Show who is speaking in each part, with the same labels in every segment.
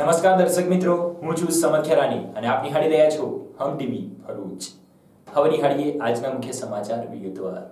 Speaker 1: નમસ્કાર દર્શક મિત્રો, હું છું સમદ ખેરાની અને આપ નિહાળી રહ્યા છો હમ ટીવી ભરૂચ। હવે નિહાળીએ આજના મુખ્ય સમાચાર વિગતવાર।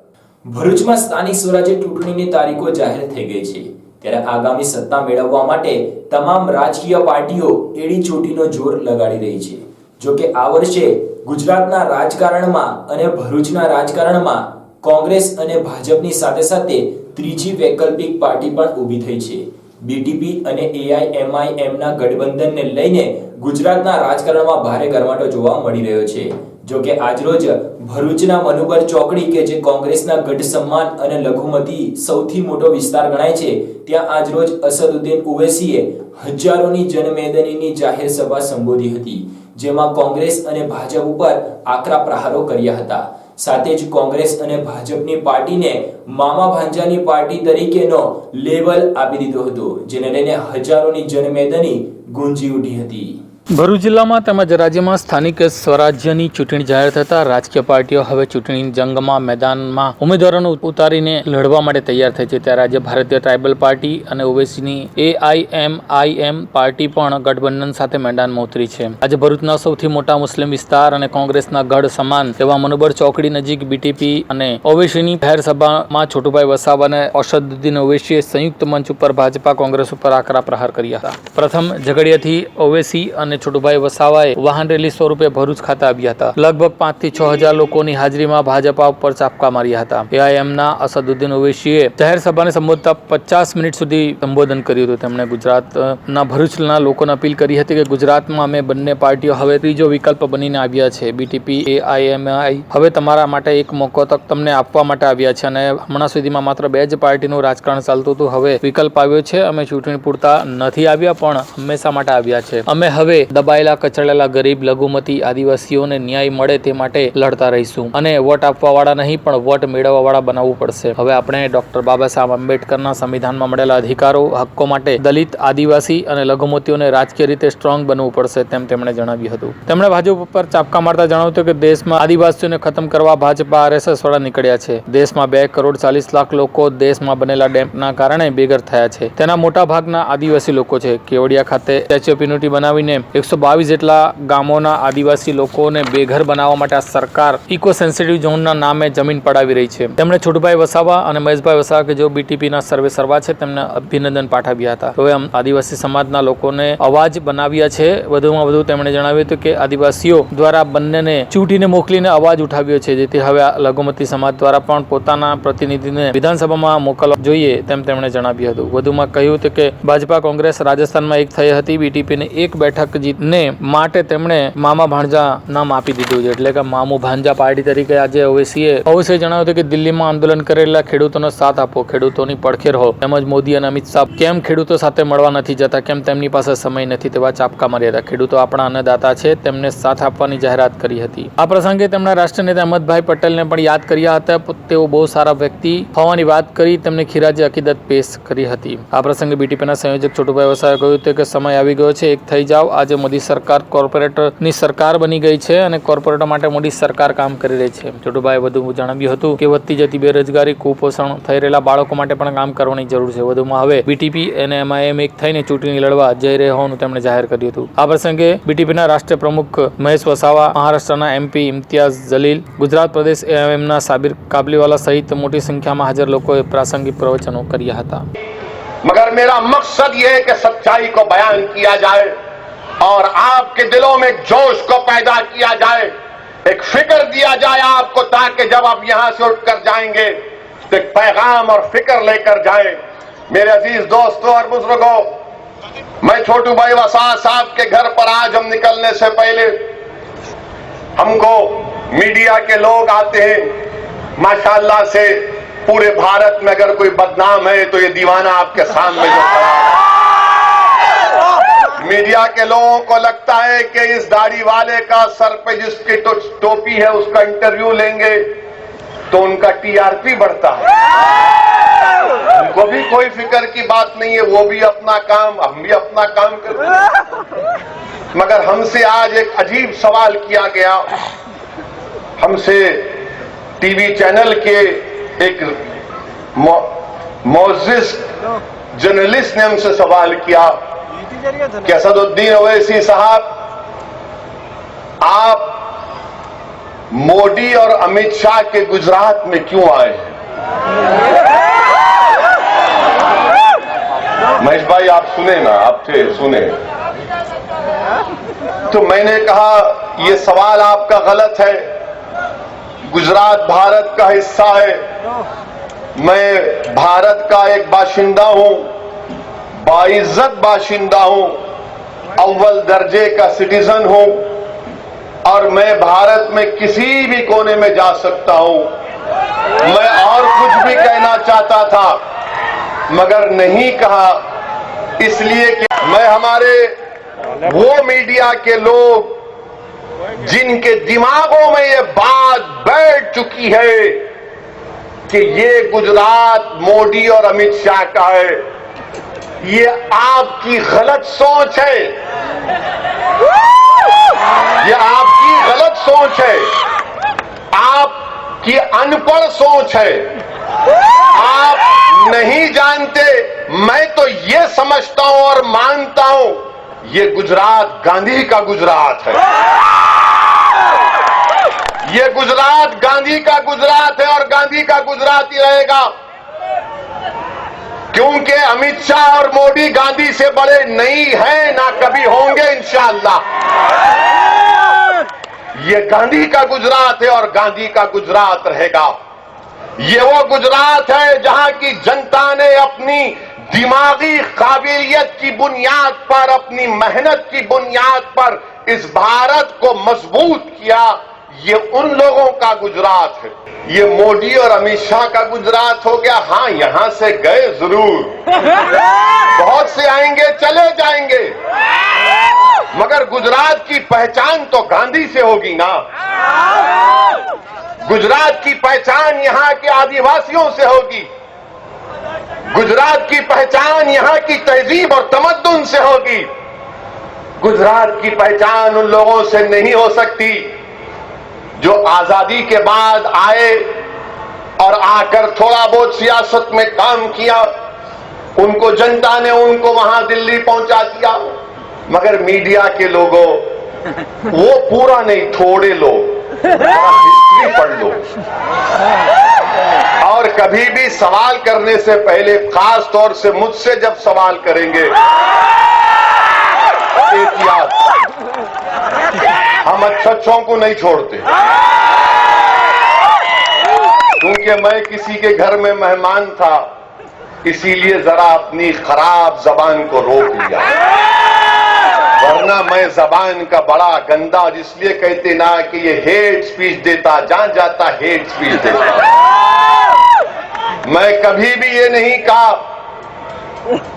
Speaker 1: ભરૂચમાં સ્થાનિક સ્વરાજ્ય ચૂંટણીની તારીખો જાહેર થઈ ગઈ છે, ત્યારે આગામી સત્તા મેળવવા માટે તમામ રાજકીય પાર્ટીઓ એડી ચોટીનો જોર લગાડી રહી છે। જો કે આ વર્ષે ગુજરાતના રાજકારણમાં અને ભરૂચના રાજકારણમાં કોંગ્રેસ અને ભાજપની સાથે સાથે ત્રીજી વૈકલ્પિક પાર્ટી પણ ઊભી થઈ છે। બીટીપી અને એઆઈએમઆઈએમ ના ગઠબંધનને લઈને ગુજરાતના રાજકારણમાં ભારે ગરમાટો જોવા મળી રહ્યો છે। જો કે આજરોજ ભરૂચના મનુબર ચોકડી કે જે કોંગ્રેસના ગઢ સમ્માન અને લઘુમતી સૌથી મોટો વિસ્તાર ગણાય છે, ત્યાં આજરોજ અસદુદ્દીન ઓવૈસીએ હજારોની જનમેદનીની જાહેર સભા સંબોધી હતી, જેમાં કોંગ્રેસ અને ભાજપ ઉપર આકરા પ્રહારો કર્યા હતા। સાથે જ કોંગ્રેસ અને ભાજપની પાર્ટીને મામા ભાંજાની પાર્ટી તરીકેનો લેબલ આપી દીધો હતો, જેને લઈને હજારોની જનમેદની ગુંજી ઉઠી હતી।
Speaker 2: ભરૂચ જિલ્લામાં તેમજ રાજ્યમાં સ્થાનિક સ્વરાજ્યની ચૂંટણી જાહેર થતા રાજકીય પાર્ટીઓ હવે ચૂંટણી જંગમાં મેદાનમાં ઉમેદવારોને ઉતારીને લડવા માટે તૈયાર થઈ છે। ત્યારે આજે ભારતીય ટ્રાઇબલ પાર્ટી અને ઓવેસીની એઆઈએમઆઈએમ પાર્ટી પણ ગઠબંધન સાથે મેદાનમાં ઉતરી છે। આજે ભરૂચના સૌથી મોટા મુસ્લિમ વિસ્તાર અને કોંગ્રેસના ગઢ સમાન એવા મનુબર ચોકડી નજીક બીટીપી અને ઓવેસીની જાહેર સભામાં છોટુભાઈ વસાવા અને અસદુદ્દીન ઓવૈસીએ સંયુક્ત મંચ ઉપર ભાજપા કોંગ્રેસ ઉપર આકરા પ્રહાર કર્યા હતા। પ્રથમ ઝઘડિયાથી ઓવૈસી અને છોટુભાઈ વસાવાએ વાહન રેલી સ્વરૂપે ભરૂચ ખાતે આવ્યા હતા। લગભગ 5 થી 6 હજાર લોકોની હાજરીમાં ભાજપા ઉપર ચાપકા માર્યા હતા। એઆઈએમના અસદુદ્દીન ઓવૈસીએ જાહેર સભાને સંબોધતા 50 મિનિટ સુધી સંબોધન કર્યું હતું। તેમણે ગુજરાતના ભરૂચના લોકોને અપીલ કરી હતી કે ગુજરાતમાં અમે બંને પાર્ટીઓ હવે ત્રીજો વિકલ્પ બનીને આવ્યા છે। બીટીપી એઆઈએમઆઈ હવે તમારા માટે એક મોકો તક તમને આપવા માટે આવ્યા છે અને હમણાં સુધીમાં માત્ર 2 જ પાર્ટીનું રાજકારણ ચાલતું હતું, હવે વિકલ્પ આવ્યો છે। અમે ચૂંટણી પૂરતા નથી આવ્યા, પણ હંમેશા માટે આવ્યા છે। અમે હવે દબાયેલા કચડેલા ગરીબ લઘુમતી આદિવાસીઓને ન્યાય મળે તે માટે લડતા રહીશું અને વોટ આપવા વાળા નહીં પણ વોટ મેળવવા વાળા બનાવવું પડશે। હવે આપણે ડોક્ટર બાબા સાહેબ આંબેડકરના સંવિધાનમાં મળેલા અધિકારો હક્કો માટે દલિત આદિવાસી અને લઘુમતીઓને રાજકીય રીતે સ્ટ્રોંગ બનવું પડશે, તેમ તેમણે જણાવ્યું હતું। તેમણે ભાજપ ઉપર ચાપકા મારતા જણાવ્યું હતું કે દેશમાં આદિવાસીઓને ખતમ કરવા ભાજપા આરએસએસ વાળા નીકળ્યા છે। દેશમાં 2 કરોડ 40 લાખ લોકો દેશમાં બનેલા ડેમના કારણે બેઘર થયા છે, તેના મોટા ભાગના આદિવાસી લોકો છે। કેવડિયા ખાતે સ્ટેચ્યુ ઓફ યુનિટી બનાવીને 122 જેટલા ગામોના આદિવાસી લોકોને બેઘર બનાવવા માટે આ સરકાર ઇકો સેન્સિટિવ ઝોનના નામે જમીન પડાવી રહી છે। તેમણે છોટુભાઈ વસાવા અને મહેશભાઈ વસાવા કે જેઓ બીટીપીના સર્વે સર્વા છે તેમને અભિનંદન પાઠવ્યા હતા। હવે આદિવાસી સમાજના લોકોને અવાજ બનાવ્યા છે। વધુમાં વધુ તેમણે જણાવ્યું હતું કે આદિવાસીઓ દ્વારા બંનેને ચૂંટીને મોકલીને અવાજ ઉઠાવ્યો છે, જેથી હવે લઘુમતી સમાજ દ્વારા પણ પોતાના પ્રતિનિધિને વિધાનસભામાં મોકલવા જોઈએ, તેમ તેમણે જણાવ્યું હતું। વધુમાં કહ્યું હતું કે ભાજપા કોંગ્રેસ રાજસ્થાનમાં એક થઈ હતી, બીટીપીને એક બેઠક જીતને માટે તેમણે મામા ભાંજા નામ આપી દીધું છે, એટલે કે મામુ ભાંજા પાર્ટી તરીકે આજે ઓવૈસીએ જણાવ્યું હતું કે દિલ્હીમાં આંદોલન કરેલા ખેડૂતોનો સાથ આપો, ખેડૂતોની પડખે રહો, તેમજ મોદી અને અમિત શાહ કેમ ખેડૂતો સાથે મળવા નથી જતા, કેમ તેમની પાસે સમય નથી, તેવા ચાપકા માર્યા હતા। ખેડૂતો આપણા અન્નદાતા છે, તેમને સાથ આપવાની જાહેરાત કરી હતી। આ પ્રસંગે તેમના રાષ્ટ્રીય નેતા અહમદભાઈ પટેલને પણ યાદ કર્યા હતા। તેઓ બહુ સારા વ્યક્તિ હોવાની વાત કરી તેમને ખીરાજી અકીદત પેશ કરી હતી। આ પ્રસંગે બીટીપીના સંયોજક છોટુભાઈ વસાવાએ કહ્યું હતું કે સમય આવી ગયો છે, એક થઈ જાઓ। આજે મોદી સરકાર કોર્પોરેટરની સરકાર બની ગઈ છે અને કોર્પોરેટર માટે મોદી સરકાર કામ કરી રહી છે। છોટુભાઈએ વધુ જણાવ્યું હતું કે વધતી જતી બેરોજગારી, કુપોષણ થઈ રહેલા બાળકો માટે પણ કામ કરવાની જરૂર છે। વધુમાં હવે બીટીપી અને એમઆઈએમ એક થઈને ચૂંટણી લડવા જઈ રહ્યા હોવાનું તેમણે જાહેર કર્યું હતું। આ પ્રસંગે બીટીપીના રાષ્ટ્રીય પ્રમુખ મહેશ વસાવા, મહારાષ્ટ્રના એમપી ઇમ્તિયાઝ જલીલ, ગુજરાત પ્રદેશ એઆઈએમના સાબિર કાબલીવાલા સહિત મોટી સંખ્યામાં હાજર લોકોએ પ્રાસંગિક પ્રવચનો કર્યા હતા।
Speaker 3: मगर मेरा मकसद ये है कि सच्चाई को बयान किया जाए और आपके दिलों में जोश को पैदा किया जाए, एक फिक्र दिया जाए आपको, ताकि जब आप यहां से उठकर जाएंगे तो एक पैगाम और फिक्र लेकर जाएं। मेरे अजीज दोस्तों और बुजुर्गों, मैं छोटू भाई वसावा साहब के घर पर आज हम निकलने से पहले हमको मीडिया के लोग आते हैं। माशाअल्लाह से पूरे भारत में अगर कोई बदनाम है तो ये दीवाना आपके सामने जो खड़ा है। मीडिया के लोगों को लगता है कि इस दाढ़ी वाले का सर पे जिसकी टोपी है उसका इंटरव्यू लेंगे तो उनका टीआरपी बढ़ता है। उनको भी कोई फिक्र की बात नहीं है, वो भी अपना काम, हम भी अपना काम करते हैं। मगर हमसे आज एक अजीब सवाल किया गया। हमसे टीवी चैनल के एक मोअज़्ज़िज़ जर्नलिस्ट ने हमसे सवाल किया कि असदुद्दीन ओवैसी साहब, आप मोदी और अमित शाह के गुजरात में क्यों आए हैं? महेश भाई आप सुने ना, आप थे, सुने। तो मैंने कहा यह सवाल आपका गलत है। गुजरात भारत का हिस्सा है, मैं भारत का एक बाशिंदा हूं, बाइज्जत बाशिंदा हूं, अव्वल दर्जे का सिटीजन हूं और मैं भारत में किसी भी कोने में जा सकता हूं। मैं और कुछ भी कहना चाहता था मगर नहीं कहा, इसलिए कि मैं हमारे वो मीडिया के लोग जिनके दिमागों में ये बात बैठ चुकी है कि ये गुजरात मोदी और अमित शाह का है, ये आपकी गलत सोच है, ये आपकी गलत सोच है, आपकी अनपढ़ सोच है, आप नहीं जानते। मैं तो ये समझता हूं और मानता हूं ये गुजरात गांधी का गुजरात है, ये गुजरात गांधी का गुजरात है और गांधी का गुजरात ही रहेगा, क्योंकि अमित शाह और मोदी गांधी से बड़े नहीं हैं, ना कभी होंगे इंशाअल्लाह। ये गांधी का गुजरात है और गांधी का गुजरात रहेगा। ये वो गुजरात है जहां की जनता ने अपनी दिमागी काबिलियत की बुनियाद पर, अपनी मेहनत की बुनियाद पर इस भारत को मजबूत किया। ये उन लोगों का गुजरात है। ये मोदी और अमित शाह का गुजरात हो गया। हां, यहां से गए जरूर, बहुत से आएंगे, चले जाएंगे, मगर गुजरात की पहचान तो गांधी से होगी ना। गुजरात की पहचान यहां के आदिवासियों से होगी, गुजरात की पहचान यहां की तहजीब और तमद्दुन से होगी। गुजरात की पहचान उन लोगों से नहीं हो सकती जो आजादी के बाद आए और आकर थोड़ा बहुत सियासत में काम किया, उनको जनता ने उनको वहां दिल्ली पहुंचा दिया। मगर मीडिया के लोगों, वो पूरा नहीं, थोड़े लोग हिस्ट्री पढ़ लो और कभी भी सवाल करने से पहले, खास तौर से मुझसे जब सवाल करेंगे, एहतियात, हम अच्छों को नहीं छोड़ते, क्योंकि मैं किसी के घर में मेहमान था, इसीलिए जरा अपनी खराब जबान को रोक लिया, वरना मैं जबान का बड़ा गंदा, जिसलिए कहते ना कि ये हेट स्पीच देता, जहां जाता हेट स्पीच देता। मैं कभी भी ये नहीं कहा,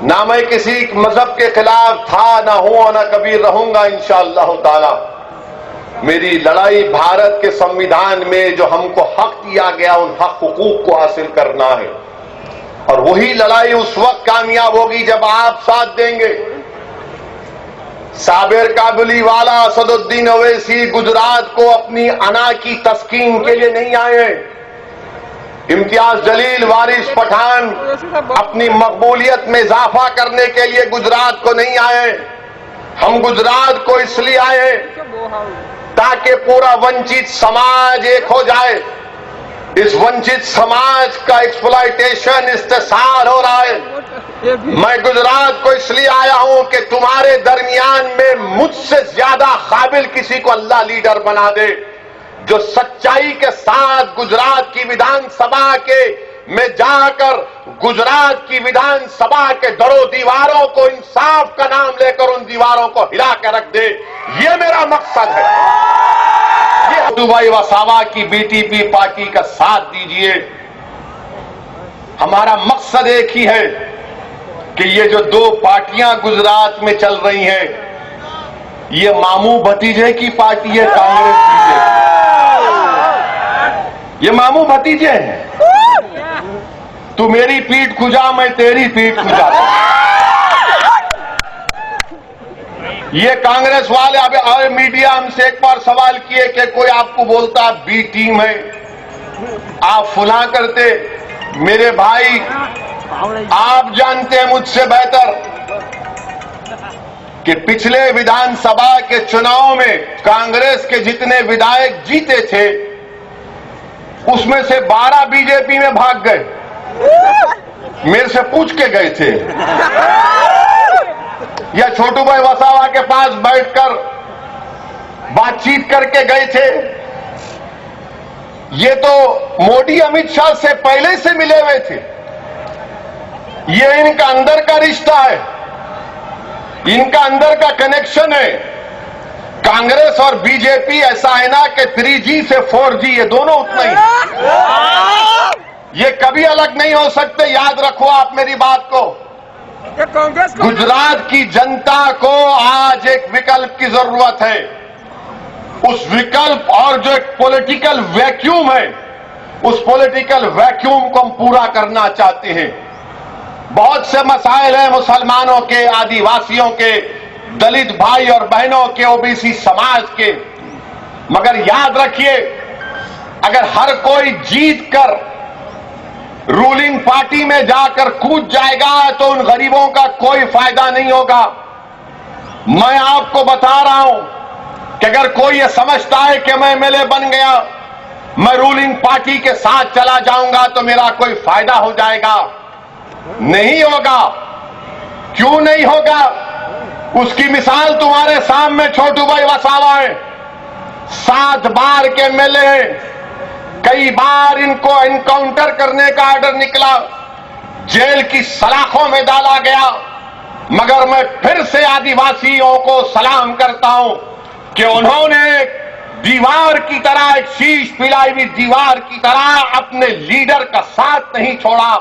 Speaker 3: ना मैं किसी मजहब के खिलाफ था, ना हूं, ना कभी रहूंगा इंशाअल्लाह ताला। मेरी लड़ाई भारत के संविधान में जो हमको हक दिया गया, उन हक हुकूक को हासिल करना है, और वही लड़ाई उस वक्त कामयाब होगी जब आप साथ देंगे। साबिर काबुली वाला, असदुद्दीन ओवैसी गुजरात को अपनी अना की तस्कीन के लिए नहीं आए। इम्तियाज जलील, वारिस पठान अपनी मकबूलियत में इजाफा करने के लिए गुजरात को नहीं आए। हम गुजरात को इसलिए आए ताकि पूरा वंचित समाज एक हो जाए। इस वंचित समाज का एक्सप्लॉयटेशन, इस्तेसाल हो रहा है। मैं गुजरात को इसलिए आया हूं कि तुम्हारे दरमियान में मुझसे ज्यादा काबिल किसी को अल्लाह लीडर बना दे, जो सच्चाई के साथ गुजरात की विधानसभा के में जाकर गुजरात की विधानसभा के दरों दीवारों को इंसाफ का नाम लेकर उन दीवारों को हिला कर रख दे। ये मेरा मकसद है। ये दुबई वसावा की बीटीपी पार्टी का साथ दीजिए। हमारा मकसद एक ही है कि ये जो दो पार्टियां गुजरात में चल रही हैं, ये मामू भतीजे की पार्टी है, कांग्रेस की। ये मामू भतीजे हैं। तू मेरी पीठ खुजा, मैं तेरी पीठ खुजा। ये कांग्रेस वाले, अब मीडिया हमसे एक बार सवाल किए कि कोई आपको बोलता बी टीम है, आप फुला करते। मेरे भाई, आप जानते हैं मुझसे बेहतर कि पिछले विधानसभा के चुनाव में कांग्रेस के जितने विधायक जीते थे उसमें से 12 बीजेपी में भाग गए। मेरे से पूछ के गए थे या छोटू भाई वसावा के पास बैठकर बातचीत करके गए थे। ये तो मोदी अमित शाह से पहले से मिले हुए थे। ये इनका अंदर का रिश्ता है, इनका अंदर का कनेक्शन है। कांग्रेस और बीजेपी ऐसा है ना कि 3G से 4G ये दोनों उतना ही, ये कभी अलग नहीं हो सकते। याद रखो आप मेरी बात को। गुजरात की जनता को आज एक विकल्प की जरूरत है। उस विकल्प और जो एक पॉलिटिकल वैक्यूम है, उस पॉलिटिकल वैक्यूम को हम पूरा करना चाहते हैं। बहुत से मसाइल हैं मुसलमानों के, आदिवासियों के, दलित भाई और बहनों के, ओबीसी समाज के, मगर याद रखिए अगर हर कोई जीत कर रूलिंग पार्टी में जाकर कूद जाएगा तो उन गरीबों का कोई फायदा नहीं होगा। मैं आपको बता रहा हूं कि अगर कोई ये समझता है कि मैं एमएलए बन गया, मैं रूलिंग पार्टी के साथ चला जाऊंगा तो मेरा कोई फायदा हो जाएगा, नहीं होगा। क्यों नहीं होगा? उसकी मिसाल तुम्हारे सामने छोटू भाई वसावा है। 7 बार के एमएलए हैं, कई बार इनको एनकाउंटर करने का ऑर्डर निकला, जेल की सलाखों में डाला गया, मगर मैं फिर से आदिवासियों को सलाम करता हूं कि उन्होंने दीवार की तरह, एक शीश पिलाई हुई दीवार की तरह अपने लीडर का साथ नहीं छोड़ा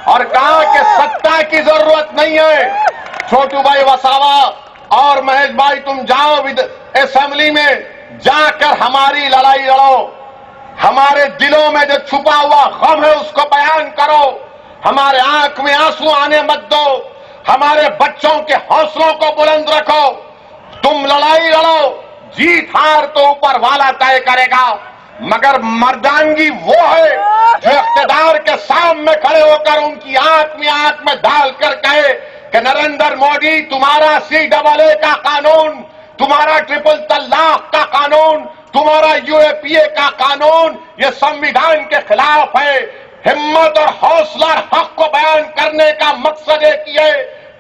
Speaker 3: और कहा कि सत्ता की जरूरत नहीं है। छोटू भाई वसावा और महेश भाई तुम जाओ असेंबली में जाकर हमारी लड़ाई लड़ो, हमारे दिलों में जो छुपा हुआ गम है उसको बयान करो, हमारे आंख में आंसू आने मत दो, हमारे बच्चों के हौसलों को बुलंद रखो। तुम लड़ाई लड़ो, जीत हार तो ऊपर वाला तय करेगा, मगर मर्दानगी वो है जो इख्तिदार के सामने खड़े होकर उनकी आंख में डालकर कहे कि नरेंद्र मोदी तुम्हारा CAA का कानून, तुम्हारा ट्रिपल तलाक का कानून, तुम्हारा UAPA का कानून ये संविधान के खिलाफ है। हिम्मत और हौसला हक को बयान करने का मकसद एक ही है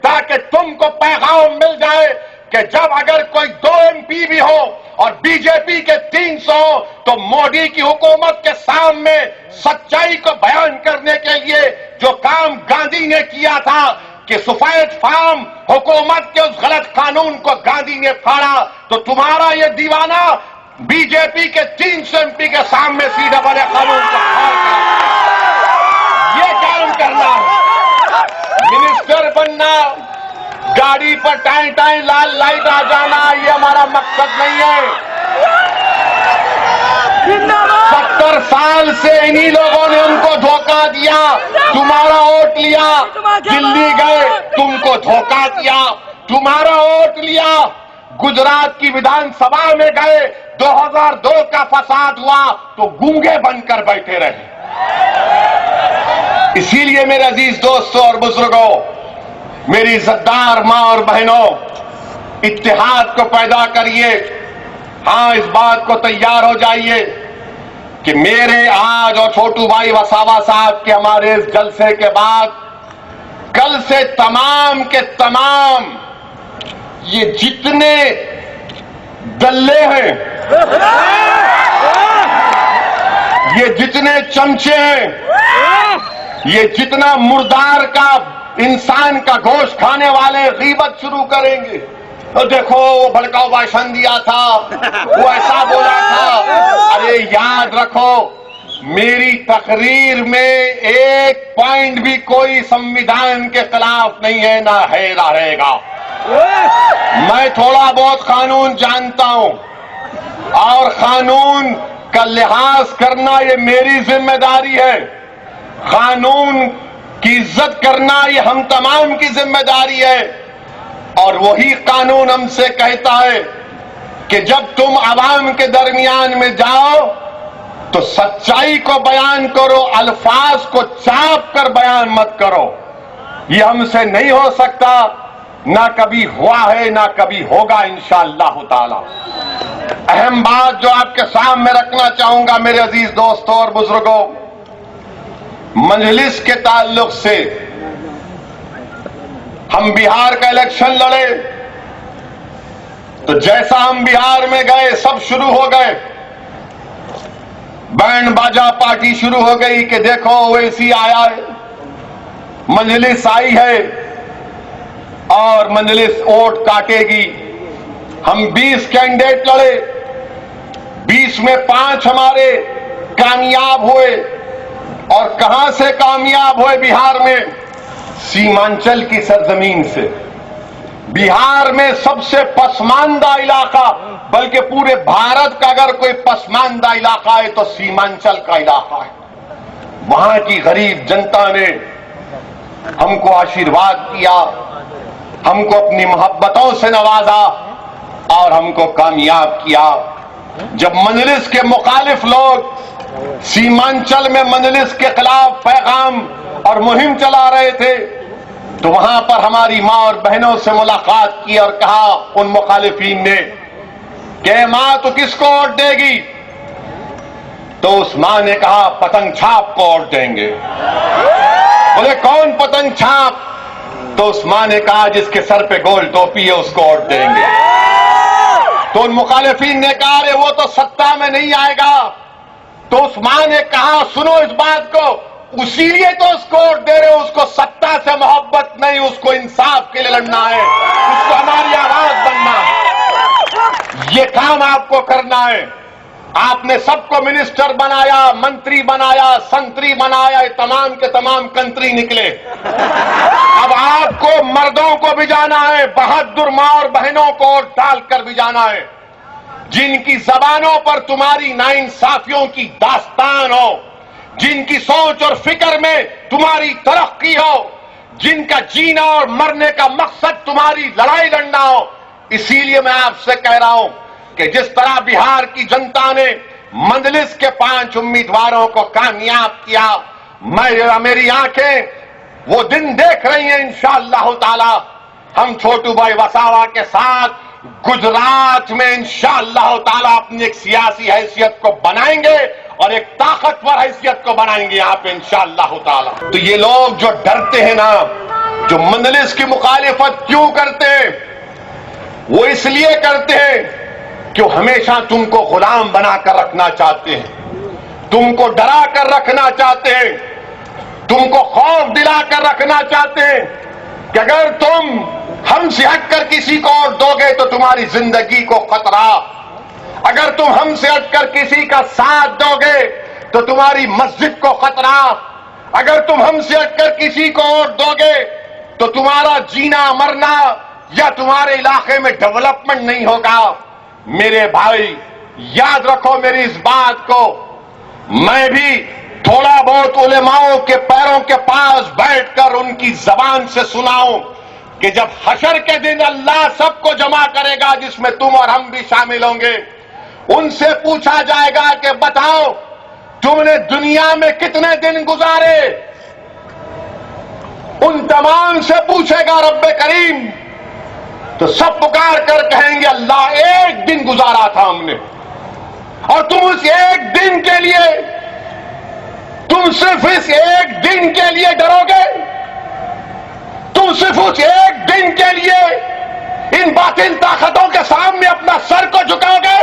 Speaker 3: ताकि तुमको पैगाम मिल जाए कि जब अगर कोई 2 MP भी हो और बीजेपी के 300 हो तो मोदी की हुकूमत के सामने सच्चाई को बयान करने के लिए जो काम गांधी ने किया था कि सफेद फार्म हुकूमत के उस गलत कानून को गांधी ने फाड़ा, तो तुम्हारा ये दीवाना बीजेपी के 300 MP के सामने CAA कानून को फाड़कर ये काम करना है। मिनिस्टर बनना, गाड़ी पर टाइम टाइम लाल लाइट आ जाना, ये हमारा मकसद नहीं है। 70 साल से इन्हीं लोगों ने उनको धोखा दिया, तुम्हारा वोट लिया, दिल्ली गए तुमको धोखा दिया, तुम्हारा वोट लिया, गुजरात की विधानसभा में गए, 2002 का फसाद हुआ तो गूंगे बनकर बैठे रहे। इसीलिए मेरे अजीज दोस्तों और बुजुर्गों, मेरी इज्जतदार मां और बहनों, इत्तेहाद को पैदा करिए। हां, इस बात को तैयार हो जाइए कि मेरे आज और छोटू भाई वसावा साहब के हमारे इस जलसे के बाद कल से तमाम के तमाम ये जितने दल्ले हैं, ये जितने चमचे हैं, ये जितना मुर्दार का इंसान का गोश्त खाने वाले गीबत शुरू करेंगे। तो देखो वो भड़काऊ भाषण दिया था, वो ऐसा बोला था। अरे याद रखो, मेरी तकरीर में एक पॉइंट भी कोई संविधान के खिलाफ नहीं है, ना है ना रहेगा। मैं थोड़ा बहुत कानून जानता हूं और कानून का लिहाज करना ये मेरी जिम्मेदारी है। कानून की इज्जत करना ये हम तमाम की जिम्मेदारी है। और वही कानून हमसे कहता है कि जब तुम आवाम के दरमियान में जाओ तो सच्चाई को बयान करो, अल्फाज को चाप कर बयान मत करो। ये हमसे नहीं हो सकता। ना कभी हुआ है, ना कभी होगा इंशाअल्लाह ताला। अहम बात जो आपके सामने रखना चाहूंगा मेरे अजीज दोस्तों और बुजुर्गों, मजलिस के ताल्लुक से हम बिहार का इलेक्शन लड़े तो जैसा हम बिहार में गए सब शुरू हो गए, बैंड बाजा पार्टी शुरू हो गई कि देखो ओवैसी आया है, मजलिस आई है और मजलिस वोट काटेगी। हम 20 कैंडिडेट लड़े, 20 में 5 हमारे कामयाब हुए। और कहां से कामयाब हुए बिहार में? सीमांचल की सरजमीन से। बिहार में सबसे पसमानदा इलाका, बल्कि पूरे भारत का अगर कोई पसमानदा इलाका है तो सीमांचल का इलाका है। वहां की गरीब जनता ने हमको आशीर्वाद किया, हमको अपनी मोहब्बतों से नवाजा और हमको कामयाब किया। जब मजलिस के मुखालिफ लोग सीमांचल में मजलिस के खिलाफ पैगाम और मुहिम चला रहे थे तो वहां पर हमारी मां और बहनों से मुलाकात की और कहा उन मुखालिफिन ने कि मां तो किसको वोट देगी? तो उस मां ने कहा पतंग छाप को वोट देंगे। बोले कौन पतंग छाप? तो उस मां ने कहा जिसके सर पे गोल टोपी है उसको वोट देंगे। तो उन मुखालिफिन ने कहा अरे वो तो सत्ता में नहीं आएगा। तो उस मां ने कहा सुनो इस बात को, उसीलिए तो उसको वोट दे रहे हो, उसको सत्ता से मोहब्बत नहीं, उसको इंसाफ के लिए लड़ना है, उसको हमारी आवाज बनना है। ये काम आपको करना है। आपने सबको मिनिस्टर बनाया, मंत्री बनाया, संतरी बनाया, ये तमाम के तमाम कंत्री निकले। अब आपको मर्दों को भी जाना है, बहादुर मां और बहनों को वोट डालकर भी जाना है, जिनकी जबानों पर तुम्हारी नाइंसाफियों की दास्तान हो, जिनकी सोच और फिक्र में तुम्हारी तरक्की हो, जिनका जीना और मरने का मकसद तुम्हारी लड़ाई लड़ना हो। इसीलिए मैं आपसे कह रहा हूं कि जिस तरह बिहार की जनता ने मजलिस के 5 उम्मीदवारों को कामयाब किया, मेरी आंखें वो दिन देख रही हैं इंशाअल्लाह ताला। हम छोटू भाई वसावा के साथ गुजरात में इंशाअल्लाह ताला अपनी एक सियासी हैसियत को बनाएंगे और एक ताकतवर हैसियत को बनाएंगे यहां पे इंशाअल्लाह ताला। तो ये लोग जो डरते हैं ना, जो मजलिस की मुखालिफत क्यों करते हैं? वो इसलिए करते हैं कि वो हमेशा तुमको गुलाम बनाकर रखना चाहते हैं, तुमको डरा कर रखना चाहते हैं, तुमको खौफ दिलाकर रखना चाहते हैं कि अगर तुम हमसे हटकर किसी को और दोगे तो तुम्हारी जिंदगी को खतरा, अगर तुम हमसे हटकर किसी का साथ दोगे तो तुम्हारी मस्जिद को खतरा, अगर तुम हमसे हटकर किसी को और दोगे तो तुम्हारा जीना मरना या तुम्हारे इलाके में डेवलपमेंट नहीं होगा। मेरे भाई याद रखो मेरी इस बात को, मैं भी थोड़ा बहुत उलेमाओं के पैरों के पास बैठकर उनकी जबान से सुनाऊं कि जब हशर के दिन अल्लाह सबको जमा करेगा जिसमें तुम और हम भी शामिल होंगे, उनसे पूछा जाएगा कि बताओ तुमने दुनिया में कितने दिन गुजारे? उन तमाम से पूछेगा रब्बे करीम, तो सब पुकार कर कहेंगे अल्लाह एक दिन गुजारा था हमने। और तुम उस एक दिन के लिए, तुम सिर्फ इस एक दिन के लिए डरोगे? तुम सिर्फ उस एक दिन के लिए इन बातिल ताकतों के सामने अपना सर को झुकाओगे?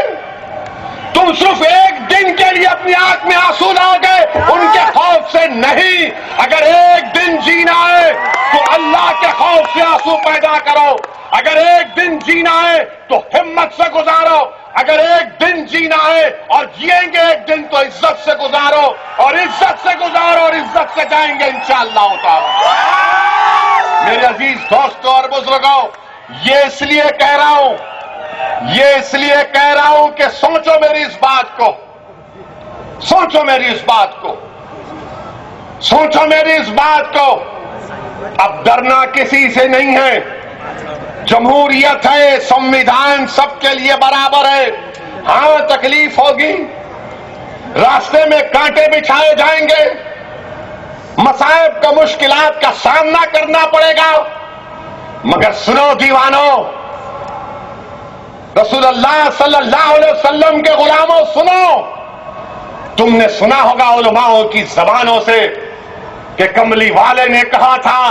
Speaker 3: तुम सिर्फ एक दिन के लिए अपनी आंख में आंसू लाओगे? उनके खौफ से नहीं। अगर एक दिन जीना है तो अल्लाह के खौफ से आंसू पैदा करो। अगर एक दिन जीना है तो हिम्मत से गुजारो। अगर एक दिन जीना है और जिएंगे एक दिन तो इज्जत से गुजारो, और इज्जत से गुजारो और इज्जत से जाएंगे इंशाअल्लाह ताला। मेरे अजीज दोस्तों और बुजुर्गों, ये इसलिए कह रहा हूं कि सोचो मेरी इस बात को, सोचो मेरी इस बात को, सोचो मेरी इस बात को। अब डरना किसी से नहीं है। जमहूरियत है, संविधान सबके लिए बराबर है। हां तकलीफ होगी, रास्ते में कांटे बिछाए जाएंगे, मसाइब का मुश्किलात का सामना करना पड़ेगा, मगर सुनो दीवानों, रसूलुल्लाह सल्लल्लाहु अलैहि वसल्लम के गुलामों, सुनो। तुमने सुना होगा उलमाओं की जबानों से कि कमली वाले ने कहा था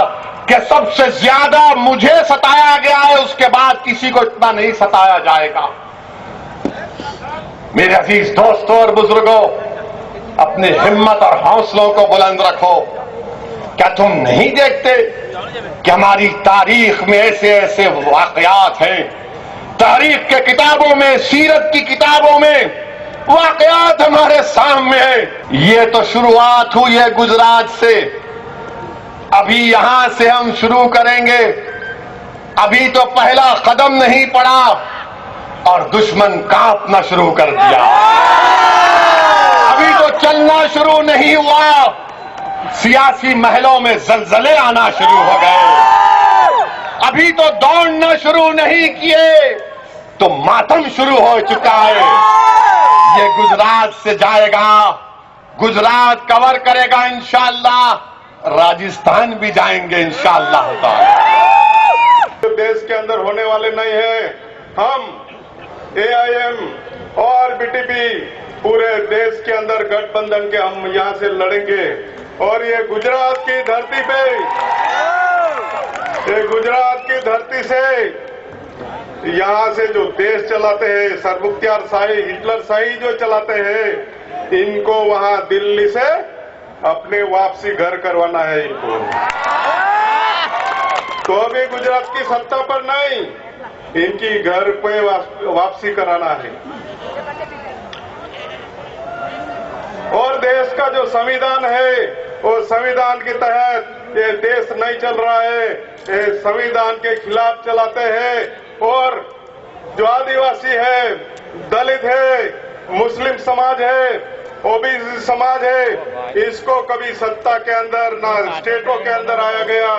Speaker 3: कि सबसे ज्यादा मुझे सताया गया है, उसके बाद किसी को इतना नहीं सताया जाएगा। मेरे अजीज दोस्तों और बुजुर्गों, अपनी हिम्मत और हौसलों को बुलंद रखो। क्या तुम नहीं देखते कि हमारी तारीख में ऐसे ऐसे वाकयात हैं, तारीख के किताबों में, सीरत की किताबों में वाकयात हमारे सामने है। ये तो शुरुआत हुई है गुजरात से, अभी यहां से हम शुरू करेंगे। अभी तो पहला कदम नहीं पड़ा और दुश्मन कांपना शुरू कर दिया। अभी तो चलना शुरू नहीं हुआ, सियासी महलों में जलजले आना शुरू हो गए। अभी तो दौड़ना शुरू नहीं किए तो मातम शुरू हो चुका है। ये गुजरात से जाएगा, गुजरात कवर करेगा इंशाअल्लाह, राजस्थान भी जाएंगे इंशाअल्लाह ताला।
Speaker 4: देश के अंदर होने वाले नहीं है। हम AIM और BTP पूरे देश के अंदर गठबंधन के हम यहां से लड़ेंगे और ये गुजरात की धरती पे, ये गुजरात की धरती से यहां से जो देश चलाते हैं, सरमुख्तियार शाही, हिटलर शाही जो चलाते हैं, इनको वहां दिल्ली से अपने वापसी घर करवाना है इनको। तो अभी गुजरात की सत्ता पर नहीं, इनकी घर पे वापसी कराना है। और देश का जो संविधान है, वो संविधान के तहत ये देश नहीं चल रहा है, ये संविधान के खिलाफ चलाते हैं। और जो आदिवासी है, दलित है, मुस्लिम समाज है, OBC समाज है, इसको कभी सत्ता के अंदर ना स्टेटों के अंदर आया गया,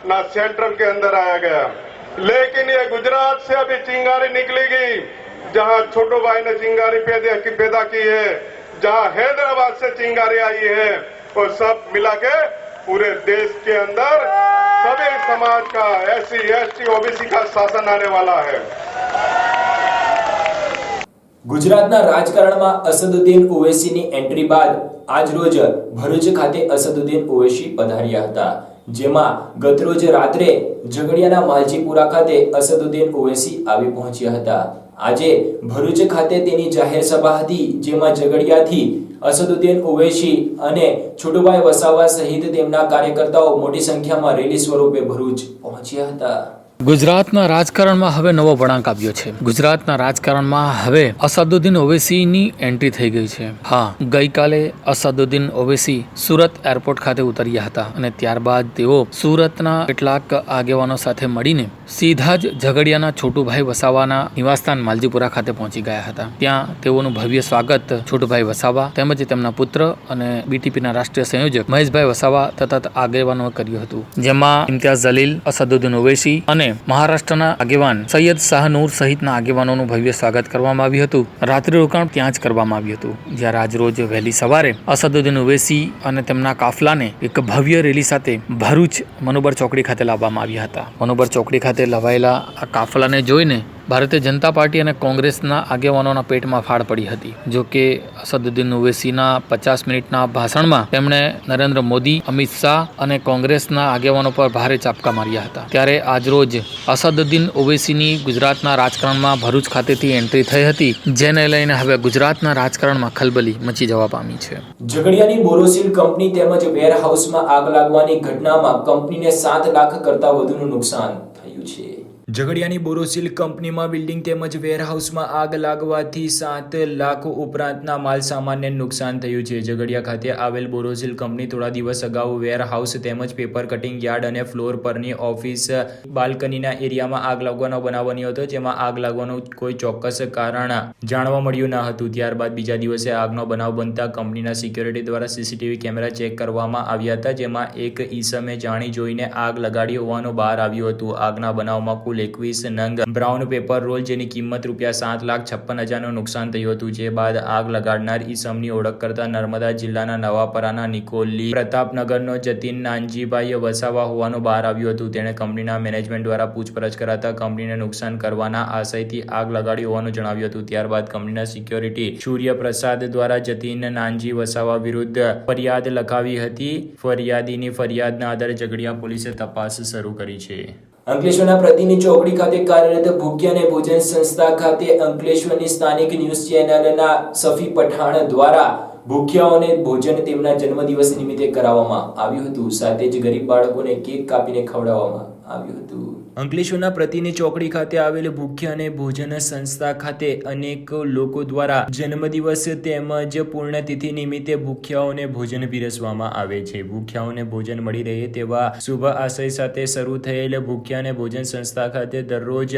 Speaker 4: ना सेंट्रल के अंदर आया गया। लेकिन ये गुजरात से अभी चिंगारी निकलेगी, जहां छोटू भाई ने चिंगारी पैदा की है, जहां हैदराबाद से चिंगारी आई है, वो सब मिला के पूरे देश के अंदर सभी समाज का, SC, ST, OBC का शासन आने वाला है।
Speaker 1: ગુજરાતના રાજકારણમાં અસદુદ્દીન ઓવૈસીની એન્ટ્રી બાદ આજરોજ ભરૂચ ખાતે અસદુદ્દીન ઓવૈસી પધાર્યા હતા, જેમાં ગતરોજ રાત્રે ઝઘડિયાના માલજીપુરા ખાતે અસદુદ્દીન ઓવૈસી આવી પહોંચ્યા હતા। આજે ભરૂચ ખાતે તેની જાહેર સભા હતી, જેમાં ઝઘડિયાથી અસદુદ્દીન ઓવૈસી અને છોટુભાઈ વસાવા સહિત તેમના કાર્યકર્તાઓ મોટી સંખ્યામાં રેલી સ્વરૂપે ભરૂચ પહોંચ્યા હતા।
Speaker 2: ગુજરાતના રાજકારણમાં હવે નવો વળાંક આવ્યો છે। ગુજરાતના રાજકારણમાં હવે અસદુદ્દીન ઓવૈસીની એન્ટ્રી થઈ ગઈ છે। હા, ગઈકાલે અસદુદ્દીન ઓવૈસી સુરત એરપોર્ટ ખાતે ઉતર્યા હતા અને ત્યારબાદ તેઓ સુરતના કેટલાક આગેવાનો સાથે મળીને સીધા જ ઝઘડિયાના છોટુભાઈ વસાવાના નિવાસસ્થાન માલજીપુરા ખાતે પહોંચી ગયા હતા। ત્યાં તેઓનું ભવ્ય સ્વાગત છોટુભાઈ વસાવા તેમજ તેમના પુત્ર અને BTPના રાષ્ટ્રીય સંયોજક મહેશભાઈ વસાવા તથા આગેવાનોએ કર્યું હતું, જેમાં ઇમ્તિયાઝ જલીલ, અસદુદ્દીન ઓવૈસી અને મહારાષ્ટ્રના આગેવાન સૈયદ શાહનૂર સહિતના આગેવાનોનું ભવ્ય સ્વાગત કરવામાં આવ્યું હતું। રાત્રિ રોકાણ ત્યાં જ કરવામાં આવ્યું હતું, જ્યારે આજરોજ વહેલી સવારે અસદુદ્દીન ઓવૈસી અને તેમના કાફલાને એક ભવ્ય રેલી સાથે ભરૂચ મનોબર ચોકડી ખાતે લાવવામાં આવ્યા હતા। મનોબર ચોકડી ખાતે લવાયેલા આ કાફલાને જોઈને ભારતીય જનતા પાર્ટી અને કોંગ્રેસના આગેવાનોના પેટમાં ફાળ પડી હતી। જો કે અસદુદ્દીન ઓવૈસીના 50 મિનિટના ભાષણમાં તેમણે નરેન્દ્ર મોદી, અમિત શાહ અને કોંગ્રેસના આગેવાનો પર ભારે ચાપકા માર્યા હતા। ત્યારે આજરોજ અસદુદ્દીન ઓવૈસીની ગુજરાતના રાજકારણમાં ભરૂચ ખાતેથી એન્ટ્રી થઈ હતી, જેને લઈને હવે ગુજરાતના રાજકારણમાં ખલબલી મચી જવા પામી છે।
Speaker 1: ઝઘડિયાની બોરોસિલ કંપની તેમજ વેરહાઉસમાં આગ લાગવાની ઘટનામાં કંપનીને 7 લાખ કરતા વધુનું નુકસાન થયું છે। ઝઘડિયાની બોરોસિલ કંપનીમાં બિલ્ડિંગ તેમજ વેરહાઉસમાં આગ લાગવાથી 7 લાખ ઉપરાંતના માલ સામાનને નુકસાન થયું છે। ઝઘડિયા ખાતે આવેલ બોરોસિલ કંપની થોડા દિવસ અગાઉ વેરહાઉસ તેમજ પેપર કટિંગ યાર્ડ અને ફ્લોર પરની ઓફિસ બાલ્કનીના એરિયામાં આગ લાગવાનો બનાવ બન્યો હતો, જેમાં આગ લાગવાનું કોઈ ચોક્કસ કારણ જાણવા મળ્યું ન હતું। ત્યારબાદ બીજા દિવસે આગનો બનાવ બનતા કંપનીના સિક્યોરિટી દ્વારા CCTV કેમેરા ચેક કરવામાં આવ્યા હતા, જેમાં એક ઈસમે જાણી જોઈને આગ લગાડી હોવાનું બહાર આવ્યું હતું। આગના બનાવમાં કુલ 21 નંગ બ્રાઉન પેપર રોલ જેની કિંમત ₹7,56,000નું નુકસાન થયું હતું. જે બાદ આગ લગાડનાર ઈસમની ઓળખ કરતા નર્મદા જિલ્લાના નવાપરાના નિકોલી પ્રતાપનગરનો જતીન નાનજીભાઈ વસાવા હોવાનું બહાર આવ્યું હતું. તેણે કંપનીના મેનેજમેન્ટ દ્વારા પૂછપરછ કરાતા કંપનીને નુકસાન કરવાના આશયથી આગ લગાડી હોવાનું જણાવ્યું હતું. ત્યારબાદ કંપનીના સિક્યોરિટી સૂર્યપ્રસાદ દ્વારા જતીન નાનજી વસાવા વિરુદ્ધ ફરિયાદ લખાવી હતી. ફરિયાદીની ફરિયાદના આધારે ઝઘડિયા પોલીસે તપાસ શરૂ કરી છે.
Speaker 5: અંકલેશ્વરના પ્રતિનિધિ ચોકડી ખાતે કાર્યરત ભૂખ્ય અને ભોજન સંસ્થા ખાતે અંકલેશ્વરની સ્થાનિક ન્યૂઝ ચેનલના સફી પઠાણ દ્વારા ભૂખ્યાઓને ભોજન તેમના જન્મદિવસ નિમિત્તે કરાવવામાં આવ્યું હતું. સાથે જ ગરીબ બાળકોને કેક કાપીને ખવડાવવામાં આવ્યું હતું.
Speaker 1: અંકલેશ્વરના પ્રતિનિધિ ચોકડી ખાતે આવેલ ભૂખ્ય અને ભોજન સંસ્થા ખાતે અનેક લોકો દ્વારા જન્મદિવસ તેમજ પૂર્ણતિથિ નિમિત્તે ભૂખ્યાઓને ભોજન પીરસવામાં આવે છે. ભૂખ્યાઓને ભોજન મળી રહે તેવા શુભ આશય સાથે શરૂ થયેલ ભૂખ્ય અને ભોજન સંસ્થા ખાતે દરરોજ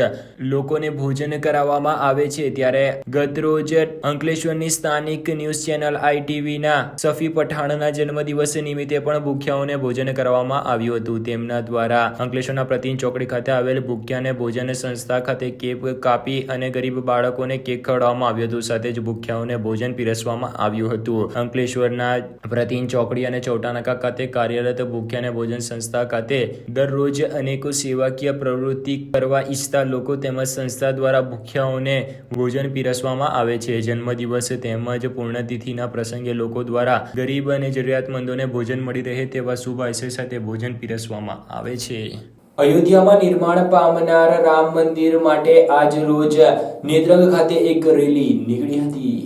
Speaker 1: લોકોને ભોજન કરાવવામાં આવે છે. ત્યારે ગત રોજ અંકલેશ્વરની સ્થાનિક ન્યૂઝ ચેનલ ITVના સફી પઠાણના જન્મદિવસ નિમિત્તે પણ ભૂખ્યાઓને ભોજન કરવામાં આવ્યું હતું. તેમના દ્વારા અંકલેશ્વરના પ્રતિનિધિ ચોકડી ખાતે આવેલ ભૂખ્યા અને ભોજન સંસ્થા ખાતે કેક કાપી અને ગરીબ બાળકોને કેક ખવડાવવામાં આવ્યું હતું. સાથે જ ભૂખ્યાઓને ભોજન પીરસવામાં આવ્યું હતું. અંકલેશ્વરના પ્રતિનિધિ ચોકડી અને ચૌટાનાકા ખાતે કાર્યરત ભૂખ્યા અને ભોજન સંસ્થા ખાતે દરરોજ અનેકો સેવાકીય પ્રવૃત્તિ કરવા ઈચ્છતા લોકો તેમજ સંસ્થા દ્વારા ભૂખ્યાઓને ભોજન પીરસવામાં આવે છે. જન્મદિવસ તેમજ પૂર્ણતિથિના પ્રસંગે લોકો દ્વારા ગરીબ અને જરૂરિયાતમંદોને ભોજન મળી રહે તેવા શુભ આશય સાથે ભોજન પીરસવામાં આવે છે.
Speaker 5: અયોધ્યામાં નિર્માણ પામનાર રામ મંદિર માટે આજ રોજ નેત્રંગ ખાતે એક રેલી નીકળી હતી.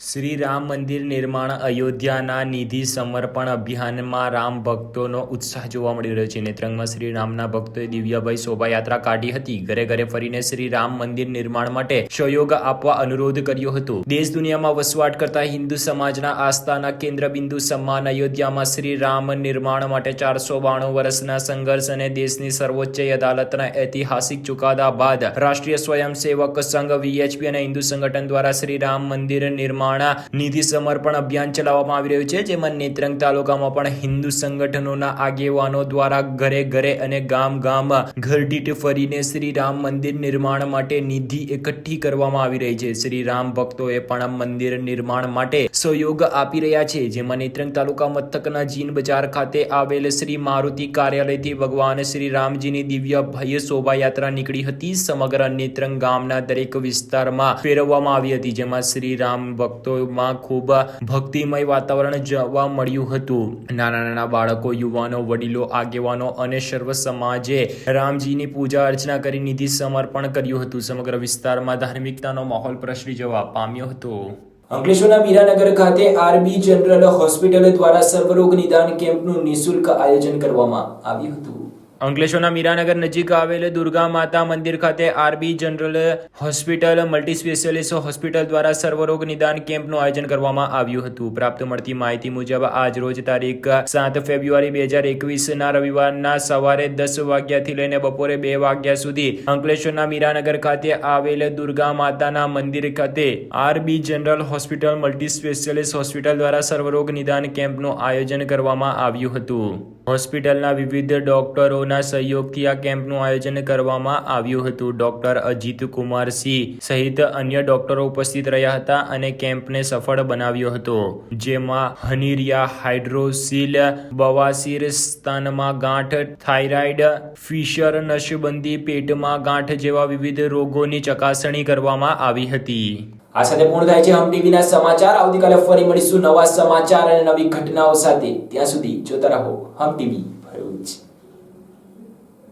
Speaker 1: શ્રી રામ મંદિર નિર્માણ અયોધ્યાના નિધિ સમર્પણ અભિયાનમાં રામ ભક્તોનો ઉત્સાહ જોવા મળી રહ્યો છે. નેત્રંગમાં શ્રી રામના ભક્તોએ દિવ્યભાઈ શોભાયાત્રા કાઢી હતી. ઘરે ઘરે ફરીને શ્રી રામ મંદિર નિર્માણ માટે સહયોગ આપવા અનુરોધ કર્યો હતો. દેશ દુનિયામાં વસવાટ કરતા હિન્દુ સમાજના આસ્થાના કેન્દ્રબિંદુ સમાન અયોધ્યામાં શ્રી રામ નિર્માણ માટે 492 વર્ષના સંઘર્ષ અને દેશની સર્વોચ્ચ અદાલતના ઐતિહાસિક ચુકાદા બાદ રાષ્ટ્રીય સ્વયંસેવક સંઘ VHP અને હિન્દુ સંગઠન દ્વારા શ્રી રામ મંદિર નિર્માણ નિધિ સમર્પણ અભિયાન ચલાવવામાં આવી રહ્યું છે. જેમાં નેત્રંગ તાલુકામાં પણ હિન્દુ સંગઠનોના આગેવાનો દ્વારા ઘરે ઘરે અને ગામ ગામ ઘર દીઠ ફરીને શ્રી રામ મંદિર નિર્માણ માટે નિધિ એકઠી કરવામાં આવી રહી છે. શ્રી રામ ભક્તોએ પણ મંદિર નિર્માણ માટે સહયોગ આપી રહ્યા છે. જેમાં નેત્રંગ તાલુકા મથકના જીન બજાર ખાતે આવેલ શ્રી મારુતિ કાર્યાલયથી ભગવાન શ્રી રામજીની દિવ્ય ભવ્ય શોભાયાત્રા નીકળી હતી. સમગ્ર નેત્રંગ ગામના દરેક વિસ્તારમાં ફેરવવામાં આવી હતી. જેમાં શ્રી રામ ભક્તોમાં ખૂબ ભક્તિમય વાતાવરણ જોવા મળ્યું હતું. નાના નાના બાળકો, યુવાનો, વડીલો, આગેવાનો અને સર્વ સમાજે રામજીની પૂજા અર્ચના કરી નિધિ સમર્પણ કર્યું હતું. સમગ્ર વિસ્તારમાં ધાર્મિકતાનો માહોલ પ્રસરી જવા પામ્યો હતો.
Speaker 5: અંકલેશ્વરના મીરાનગર ખાતે RB જનરલ હોસ્પિટલ દ્વારા સર્વરોગ નિદાન કેમ્પનું નિઃશુલ્ક આયોજન કરવામાં આવ્યું હતું.
Speaker 1: અંકલેશ્વરના મીરાનગર નજીક આવેલ દુર્ગા માતા મંદિર ખાતે RB general hospital multi specialist hospital દ્વારા સર્વરોગ નિદાન કેમ્પનું આયોજન કરવામાં આવ્યું હતું. પ્રાપ્ત મળતી માહિતી મુજબ આજ રોજ તારીખ 7 ફેબ્રુઆરી 2021ના રવિવારના સવારે 10 વાગ્યાથી લઈને બપોરે 2 વાગ્યા સુધી અંકલેશ્વરના મીરાનગર ખાતે આવેલ દુર્ગા માતાના મંદિર ખાતે RB general hospital multi specialist hospital દ્વારા સર્વરોગ નિદાન કેમ્પનું આયોજન કરવામાં આવ્યું હતું. હોસ્પિટલના વિવિધ ડોક્ટરો ના સહયોગથી આ કેમ્પનું આયોજન કરવામાં આવ્યું હતું. ડોક્ટર અજીત કુમાર સિંહ સહિત અન્ય ડોક્ટરો ઉપસ્થિત રહ્યા હતા અને કેમ્પને સફળ બનાવ્યો હતો. જેમાં હનીરિયા, હાઇડ્રોસીલ, બવાસીર, સ્તનમાં ગાંઠ, થાઇરોઇડ, ફિશર, નસબંધી, પેટમાં ગાંઠ જેવા વિવિધ રોગોની ચકાસણી કરવામાં આવી હતી.
Speaker 5: આ સાથે પૂર્ણ થાય છે હમ ટીવીના સમાચાર. આવતીકાલે ફરી મળીશું નવા સમાચાર અને નવી ઘટનાઓ સાથે. ત્યાં સુધી જોતા રહો હમ ટીવી ભરૂચ.